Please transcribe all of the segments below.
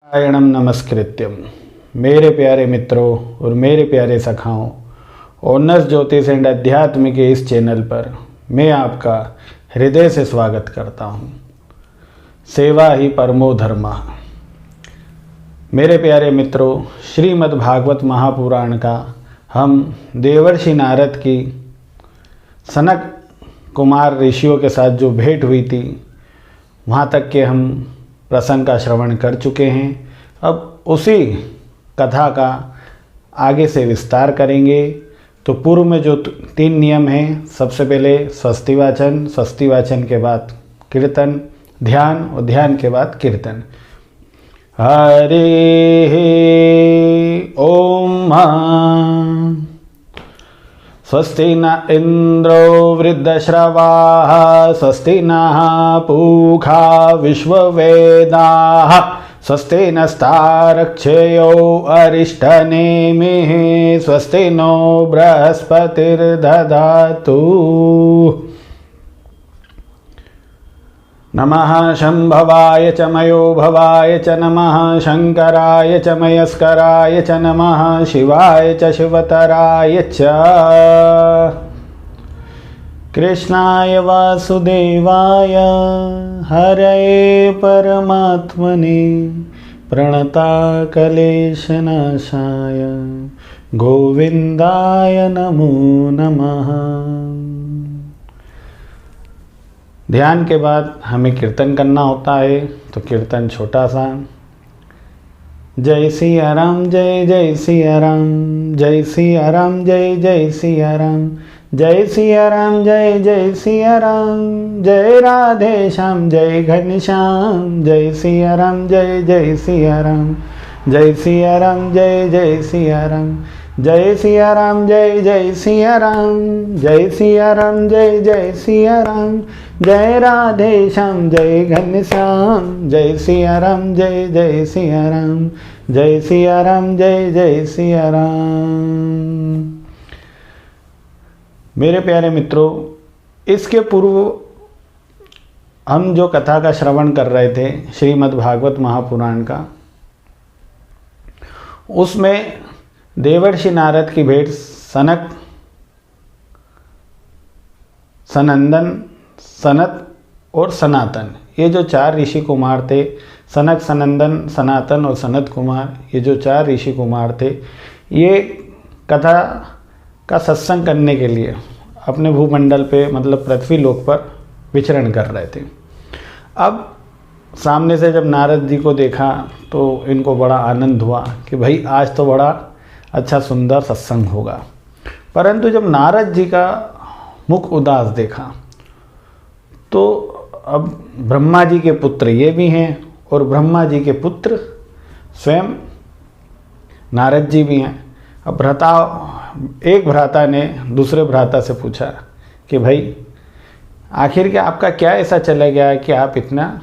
नारायणं नमस्कृत्यम। मेरे प्यारे मित्रों और मेरे प्यारे सखाओं, ओनर्स ज्योतिष एंड अध्यात्म के इस चैनल पर मैं आपका हृदय से स्वागत करता हूँ। सेवा ही परमो धर्मः। मेरे प्यारे मित्रों, श्रीमद् भागवत महापुराण का हम देवर्षि नारद की सनक कुमार ऋषियों के साथ जो भेंट हुई थी, वहाँ तक के हम प्रसंग का श्रवण कर चुके हैं। अब उसी कथा का आगे से विस्तार करेंगे। तो पूर्व में जो 3 नियम हैं, सबसे पहले स्वस्ति वाचन, स्वस्ति वाचन के बाद कीर्तन, ध्यान और ध्यान के बाद कीर्तन। हरे ओम। स्वस्ति न इंद्रो वृद्धश्रवाः, स्वस्ति नः पूषा विश्ववेदाः, स्वस्ति नस्तार्क्ष्यो अरिष्टनेमिः, स्वस्ति नो बृहस्पतिर्दधातु। नमः शंभवाय च मयो भवाय च, नमः शंकराय च मयस्कराय च, नमः शिवाय च शिवतराय च। कृष्णाय वासुदेवाय हरये परमात्मने, प्रणताकलेशनाशाय गोविंदाय नमो नमः। ध्यान के बाद हमें कीर्तन करना होता है, तो कीर्तन छोटा सा। जय सिया राम, जय जय सिया राम, जय सिया राम, जय जय सिया राम, जय सिया राम, जय जय सिया राम, जय राधे श्याम, जय घनश्याम, जय सिया राम, जय जय सिया राम, जय सिया राम, जय जय सिया राम, जय सिया राम, जय जय सिया राम, जय सिया राम, जय जय सिया राम, जय राधे श्याम, जय घनश्याम, जय सिया राम, जय जय सिया राम, जय सिया राम, जय जय सिया राम। मेरे प्यारे मित्रों, इसके पूर्व हम जो कथा का श्रवण कर रहे थे श्रीमद् भागवत महापुराण का, उसमें देवर्षि नारद की भेंट सनक, सनंदन, सनत और सनातन, ये जो 4 ऋषि कुमार थे, सनक, सनंदन, सनातन और सनत कुमार, ये जो 4 ऋषि कुमार थे, ये कथा का सत्संग करने के लिए अपने भूमंडल पे, मतलब पृथ्वी लोक पर विचरण कर रहे थे। अब सामने से जब नारद जी को देखा तो इनको बड़ा आनंद हुआ कि भाई आज तो बड़ा अच्छा सुंदर सत्संग होगा। परंतु जब नारद जी का मुख उदास देखा तो अब ब्रह्मा जी के पुत्र ये भी हैं और ब्रह्मा जी के पुत्र स्वयं नारद जी भी हैं। अब एक भ्राता ने दूसरे भ्राता से पूछा कि भाई आखिर क्या आपका क्या ऐसा चला गया कि आप इतना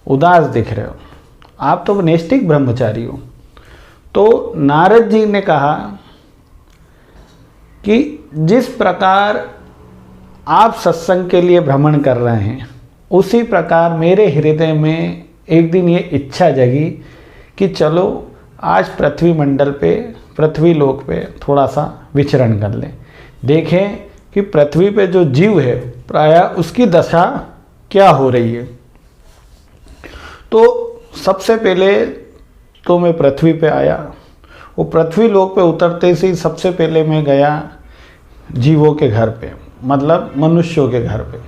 उदास दिख रहे हो, आप तो नैष्ठिक ब्रह्मचारी हो। तो नारद जी ने कहा कि जिस प्रकार आप सत्संग के लिए भ्रमण कर रहे हैं, उसी प्रकार मेरे हृदय में एक दिन ये इच्छा जगी कि चलो आज पृथ्वी मंडल पे, पृथ्वी लोक पे थोड़ा सा विचरण कर लें, देखें कि पृथ्वी पे जो जीव है प्रायः उसकी दशा क्या हो रही है। तो सबसे पहले तो मैं पृथ्वी पे आया। वो पृथ्वी लोक पे उतरते से सबसे पहले मैं गया जीवों के घर पे, मतलब मनुष्यों के घर पे।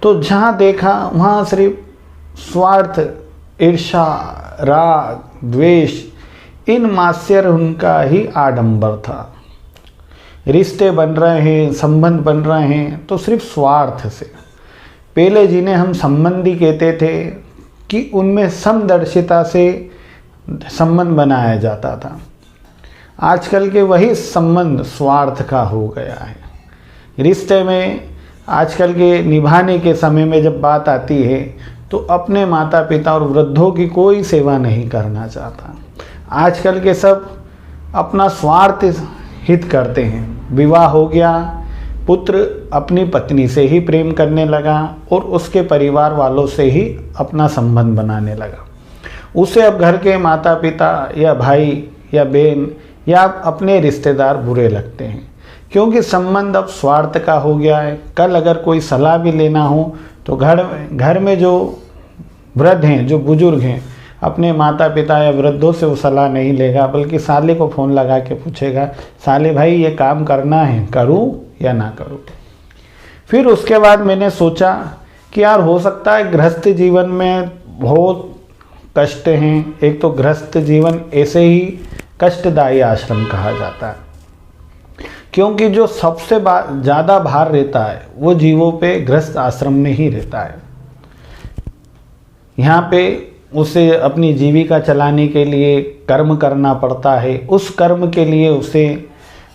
तो जहाँ देखा वहाँ सिर्फ स्वार्थ, ईर्ष्या, राग, द्वेष, इन मात्सर्य उनका ही आडंबर था। रिश्ते बन रहे हैं, संबंध बन रहे हैं तो सिर्फ स्वार्थ से। पहले जिन्हें हम संबंधी कहते थे कि उनमें समदर्शिता से संबंध बनाया जाता था, आजकल के वही संबंध स्वार्थ का हो गया है। रिश्ते में आजकल के निभाने के समय में जब बात आती है तो अपने माता पिता और वृद्धों की कोई सेवा नहीं करना चाहता। आजकल के सब अपना स्वार्थ हित करते हैं। विवाह हो गया, पुत्र अपनी पत्नी से ही प्रेम करने लगा और उसके परिवार वालों से ही अपना संबंध बनाने लगा। उसे अब घर के माता पिता या भाई या बहन या अपने रिश्तेदार बुरे लगते हैं, क्योंकि संबंध अब स्वार्थ का हो गया है। कल अगर कोई सलाह भी लेना हो तो घर में जो वृद्ध हैं, जो बुजुर्ग हैं, अपने माता पिता या वृद्धों से वो सलाह नहीं लेगा, बल्कि साले को फ़ोन लगा के पूछेगा, साले भाई ये काम करना है, करूँ या ना करूँ। फिर उसके बाद मैंने सोचा कि यार हो सकता है गृहस्थ जीवन में बहुत कष्ट हैं। एक तो गृहस्थ जीवन ऐसे ही कष्टदायी आश्रम कहा जाता है, क्योंकि जो सबसे ज़्यादा भार रहता है वो जीवों पे गृहस्थ आश्रम में ही रहता है। यहाँ पे उसे अपनी जीविका चलाने के लिए कर्म करना पड़ता है। उस कर्म के लिए उसे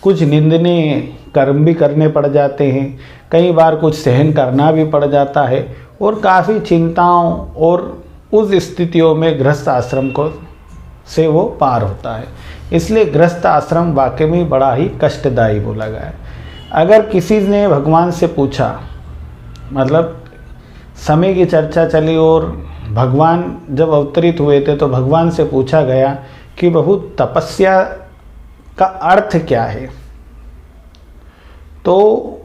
कुछ निंदनीय कर्म भी करने पड़ जाते हैं, कई बार कुछ सहन करना भी पड़ जाता है, और काफ़ी चिंताओं और उस स्थितियों में गृहस्थ आश्रम से वो पार होता है। इसलिए गृहस्थ आश्रम वाकई में बड़ा ही कष्टदायी बोला गया है। अगर किसी ने भगवान से पूछा, मतलब समय की चर्चा चली और भगवान जब अवतरित हुए थे तो भगवान से पूछा गया कि प्रभु तपस्या का अर्थ क्या है, तो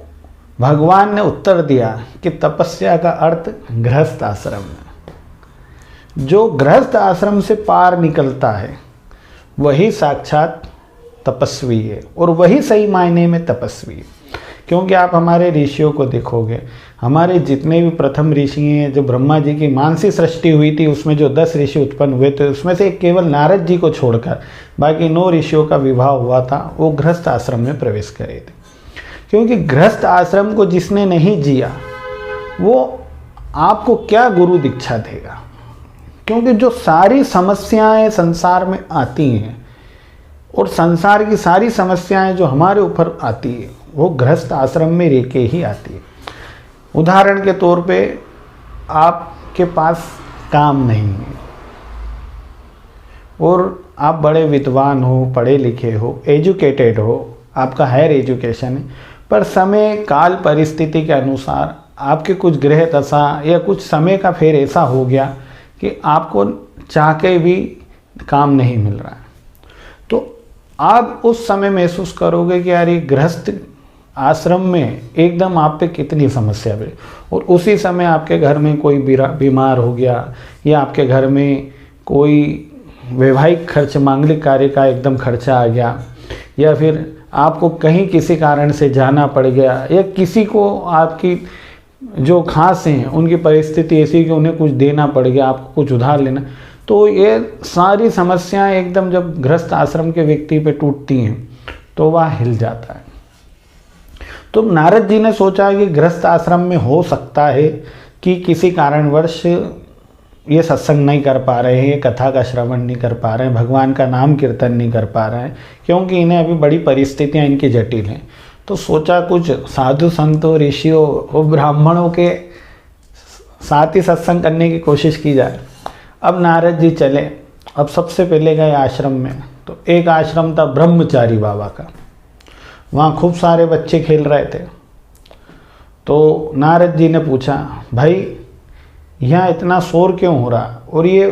भगवान ने उत्तर दिया कि तपस्या का अर्थ गृहस्थ आश्रम है। जो गृहस्थ आश्रम से पार निकलता है वही साक्षात तपस्वी है, और वही सही मायने में तपस्वी है। क्योंकि आप हमारे ऋषियों को देखोगे, हमारे जितने भी प्रथम ऋषि हैं, जो ब्रह्मा जी की मानसी सृष्टि हुई थी उसमें जो 10 ऋषि उत्पन्न हुए थे, उसमें से केवल नारद जी को छोड़कर बाकी 9 ऋषियों का विवाह हुआ था, वो गृहस्थ आश्रम में प्रवेश करे थे। क्योंकि गृहस्थ आश्रम को जिसने नहीं जिया वो आपको क्या गुरु दीक्षा देगा। क्योंकि जो सारी समस्याएं संसार में आती हैं और संसार की सारी समस्याएं जो हमारे ऊपर आती है वो गृहस्थ आश्रम में रह के ही आती है। उदाहरण के तौर पे आपके पास काम नहीं है और आप बड़े विद्वान हो, पढ़े लिखे हो, एजुकेटेड हो, आपका हायर एजुकेशन है, पर समय काल परिस्थिति के अनुसार आपके कुछ ग्रह दशा या कुछ समय का फेर ऐसा हो गया कि आपको चाह के भी काम नहीं मिल रहा है, तो आप उस समय महसूस करोगे कि यार ये गृहस्थ आश्रम में एकदम आप पे कितनी समस्या है। और उसी समय आपके घर में कोई बीमार हो गया या आपके घर में कोई वैवाहिक खर्च, मांगलिक कार्य का एकदम खर्चा आ गया, या फिर आपको कहीं किसी कारण से जाना पड़ गया, या किसी को आपकी जो खास हैं उनकी परिस्थिति ऐसी कि उन्हें कुछ देना पड़ गया, आपको कुछ उधार लेना, तो ये सारी समस्याएं एकदम जब गृहस्थ आश्रम के व्यक्ति पे टूटती हैं तो वह हिल जाता है। तो नारद जी ने सोचा कि गृहस्थ आश्रम में हो सकता है कि किसी कारणवश ये सत्संग नहीं कर पा रहे हैं, ये कथा का श्रवण नहीं कर पा रहे हैं, भगवान का नाम कीर्तन नहीं कर पा रहे हैं, क्योंकि इन्हें अभी बड़ी परिस्थितियां इनकी जटिल हैं। तो सोचा कुछ साधु संतों, ऋषियों और ब्राह्मणों के साथ ही सत्संग करने की कोशिश की जाए। अब नारद जी चले। अब सबसे पहले गए आश्रम में, तो एक आश्रम था ब्रह्मचारी बाबा का, वहाँ खूब सारे बच्चे खेल रहे थे। तो नारद जी ने पूछा, भाई यहाँ इतना शोर क्यों हो रहा और ये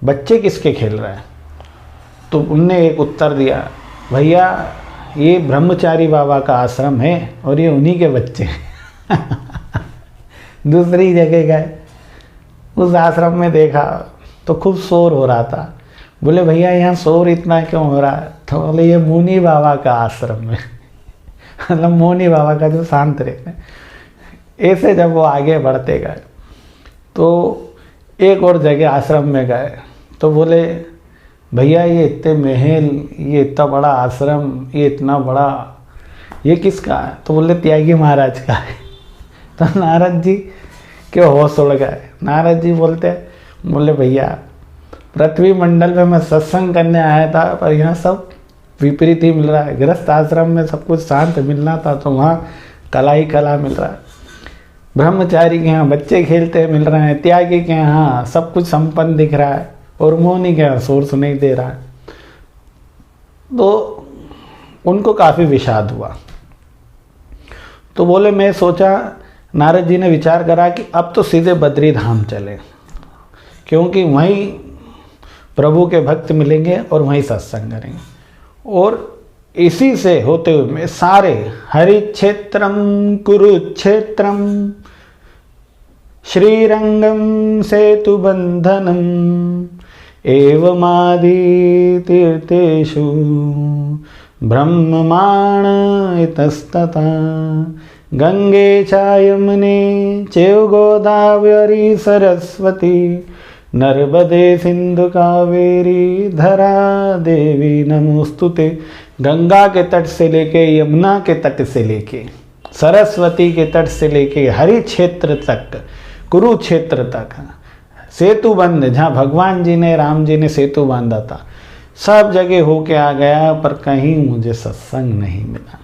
बच्चे किसके खेल रहे हैं? तो उनने एक उत्तर दिया, भैया ये ब्रह्मचारी बाबा का आश्रम है और ये उन्हीं के बच्चे हैं। दूसरी जगह गए, उस आश्रम में देखा तो खूब शोर हो रहा था। बोले भैया यहाँ शोर इतना क्यों हो रहा है? तो बोले ये मुनि बाबा का आश्रम है। मतलब मुनि बाबा का जो शांत रहते हैं। ऐसे जब वो आगे बढ़ते गए तो एक और जगह आश्रम में गए, तो बोले भैया ये इतने महल, ये इतना बड़ा आश्रम, ये इतना बड़ा, ये किसका है? तो बोले त्यागी महाराज का है। तो नारद जी के होश उड़ गए। नारद जी बोले भैया पृथ्वी मंडल में मैं सत्संग करने आया था, पर यहाँ सब विपरीत ही मिल रहा है। गृहस्थ आश्रम में सब कुछ शांत मिलना था, तो वहाँ कला ही कला मिल रहा है। ब्रह्मचारी के यहाँ बच्चे खेलते मिल रहे हैं, त्यागी के यहाँ सब कुछ संपन्न दिख रहा है, और मौनी के यहाँ शोर सुनाई दे रहा है। तो उनको काफ़ी विषाद हुआ। तो बोले, मैं सोचा, नारद जी ने विचार करा कि अब तो सीधे बद्री धाम चले, क्योंकि वहीं प्रभु के भक्त मिलेंगे और वहीं सत्संग करेंगे। और इसी से होते हुए मैं सारे हरिक्षेत्रम कुरुक्षेत्रम श्रीरंगम सेतुबंधनम एवमादि तीर्थेषु ब्रह्ममाण इतस्तता गंगे च यमुने चैव गोदावरी सरस्वती नर्मदे सिंधु कावेरी धरा देवी नमोस्तुते। गंगा के तट से लेके यमुना के तट से लेके सरस्वती के तट से लेके हरि क्षेत्र तक कुरुक्षेत्र तक सेतु बंद, जहाँ भगवान जी ने राम जी ने सेतु बांधा था, सब जगह होके आ गया, पर कहीं मुझे सत्संग नहीं मिला।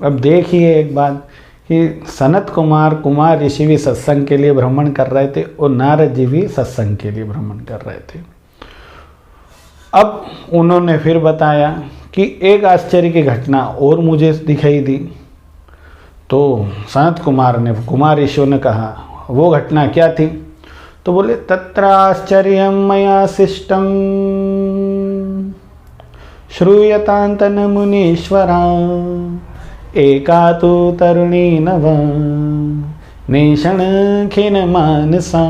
अब देखिए एक बात कि सनत कुमार ऋषि भी सत्संग के लिए भ्रमण कर रहे थे और नारद जी भी सत्संग के लिए भ्रमण कर रहे थे। अब उन्होंने फिर बताया कि एक आश्चर्य की घटना और मुझे दिखाई दी। तो सनत कुमार ऋषियों ने कहा वो घटना क्या थी? तो बोले तत्र आश्चर्यं मया शिष्टं श्रूयतान्तन मुनीश्वरा एका तु तरुणी नवा नेषण खिन मानसा।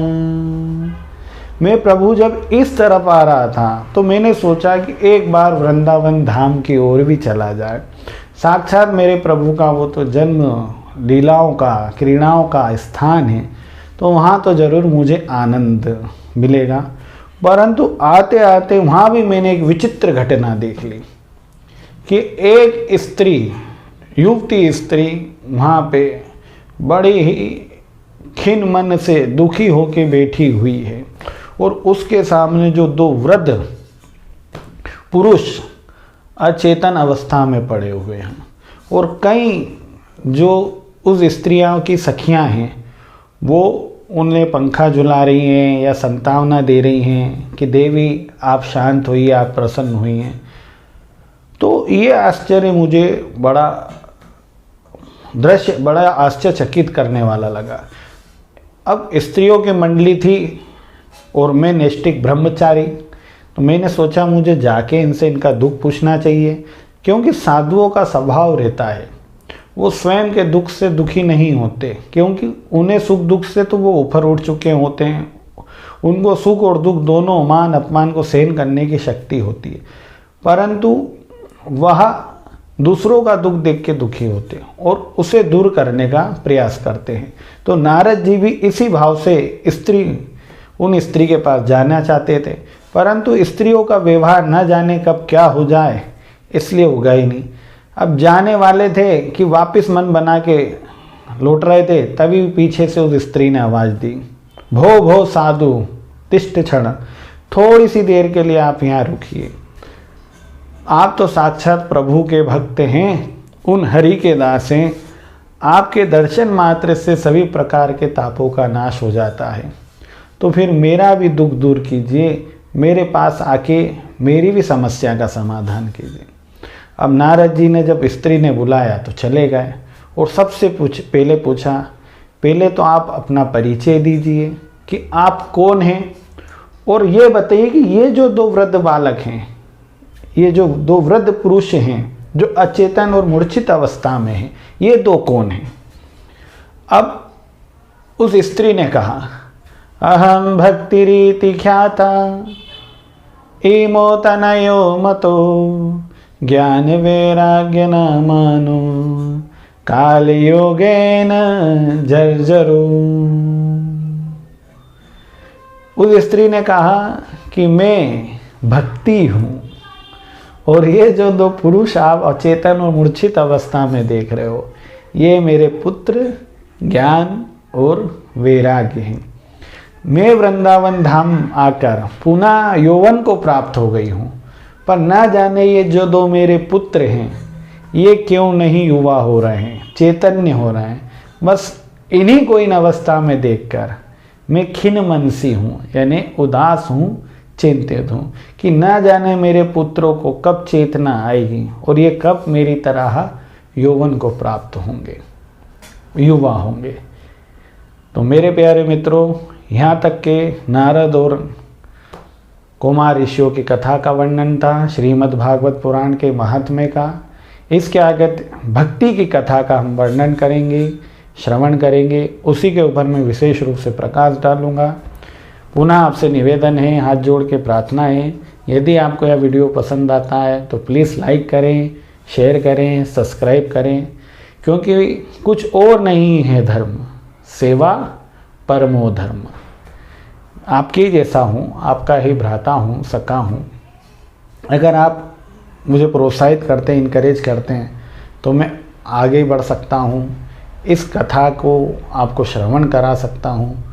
मैं प्रभु जब इस तरफ आ रहा था तो मैंने सोचा कि एक बार वृंदावन धाम की ओर भी चला जाए। साक्षात मेरे प्रभु का वो तो जन्म लीलाओं का क्रीड़ाओं का स्थान है, तो वहाँ तो ज़रूर मुझे आनंद मिलेगा। परंतु आते आते वहाँ भी मैंने एक विचित्र घटना देख ली कि एक स्त्री, युवती स्त्री वहाँ पे बड़ी ही खिन्न मन से दुखी होके बैठी हुई है और उसके सामने जो दो वृद्ध पुरुष अचेतन अवस्था में पड़े हुए हैं और कई जो उस स्त्रियों की सखियां हैं वो उन्हें पंखा झुला रही हैं या संतावना दे रही हैं कि देवी आप शांत होइए, आप प्रसन्न हुई हैं। तो ये आश्चर्य मुझे बड़ा आश्चर्यचकित करने वाला लगा। अब स्त्रियों की मंडली थी और मैं नैष्ठिक ब्रह्मचारी, तो मैंने सोचा मुझे जाके इनसे इनका दुख पूछना चाहिए, क्योंकि साधुओं का स्वभाव रहता है वो स्वयं के दुख से दुखी नहीं होते, क्योंकि उन्हें सुख दुख से तो वो ऊपर उठ चुके होते हैं। उनको सुख और दुख दोनों मान अपमान को सहन करने की शक्ति होती है, परंतु वह दूसरों का दुख देख के दुखी होते हैं और उसे दूर करने का प्रयास करते हैं। तो नारद जी भी इसी भाव से उन स्त्री के पास जाना चाहते थे, परंतु स्त्रियों का व्यवहार न जाने कब क्या हो जाए इसलिए वो गए नहीं। अब जाने वाले थे कि वापस मन बना के लौट रहे थे, तभी पीछे से उस स्त्री ने आवाज़ दी, भो भो साधु तिष्ठ क्षण, थोड़ी सी देर के लिए आप यहाँ रुकिए। आप तो साक्षात प्रभु के भक्त हैं, उन हरि के दास हैं, आपके दर्शन मात्र से सभी प्रकार के तापों का नाश हो जाता है। तो फिर मेरा भी दुख दूर कीजिए, मेरे पास आके मेरी भी समस्या का समाधान कीजिए। अब नारद जी ने जब स्त्री ने बुलाया तो चले गए और सबसे पहले पूछा, पहले तो आप अपना परिचय दीजिए कि आप कौन हैं, और ये बताइए कि ये जो दो वृद्ध बालक हैं, ये जो दो वृद्ध पुरुष हैं जो अचेतन और मूर्छित अवस्था में हैं, ये दो कौन हैं। अब उस स्त्री ने कहा, अहम भक्तिरीति ख्याता इमो तनयो मतो ज्ञान वैराग्य नामानो काल योगेन जर्जरो। उस स्त्री ने कहा कि मैं भक्ति हूँ और ये जो दो पुरुष आप अचेतन और मूर्छित अवस्था में देख रहे हो, ये मेरे पुत्र ज्ञान और वैराग्य हैं। मैं वृंदावन धाम आकर पुनः यौवन को प्राप्त हो गई हूँ, पर ना जाने ये जो दो मेरे पुत्र हैं ये क्यों नहीं युवा हो रहे हैं, चैतन्य हो रहे हैं। बस इन्हीं को इन अवस्था में देखकर मैं खिन्न मनसी हूँ, यानी उदास हूँ, चिंतित हूँ कि ना जाने मेरे पुत्रों को कब चेतना आएगी और ये कब मेरी तरह यौवन को प्राप्त होंगे, युवा होंगे। तो मेरे प्यारे मित्रों, यहाँ तक के नारद और कुमार ऋषियों की कथा का वर्णन था, श्रीमद् भागवत पुराण के महात्म्य का। इसके आगे भक्ति की कथा का हम वर्णन करेंगे, श्रवण करेंगे, उसी के ऊपर मैं विशेष रूप से प्रकाश डालूंगा। पुनः आपसे निवेदन है, हाथ जोड़ के प्रार्थना है, यदि आपको यह वीडियो पसंद आता है तो प्लीज़ लाइक करें, शेयर करें, सब्सक्राइब करें, क्योंकि कुछ और नहीं है धर्म, सेवा परमो धर्म। आपके जैसा हूँ, आपका ही भ्राता हूँ, सखा हूँ। अगर आप मुझे प्रोत्साहित करते हैं, इनकरेज करते हैं, तो मैं आगे बढ़ सकता हूँ, इस कथा को आपको श्रवण करा सकता हूँ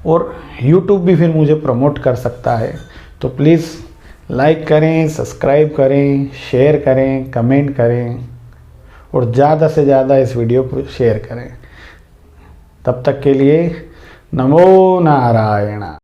और YouTube भी फिर मुझे प्रमोट कर सकता है। तो प्लीज़ लाइक करें, सब्सक्राइब करें, शेयर करें, कमेंट करें और ज़्यादा से ज़्यादा इस वीडियो को शेयर करें। तब तक के लिए नमो नारायण।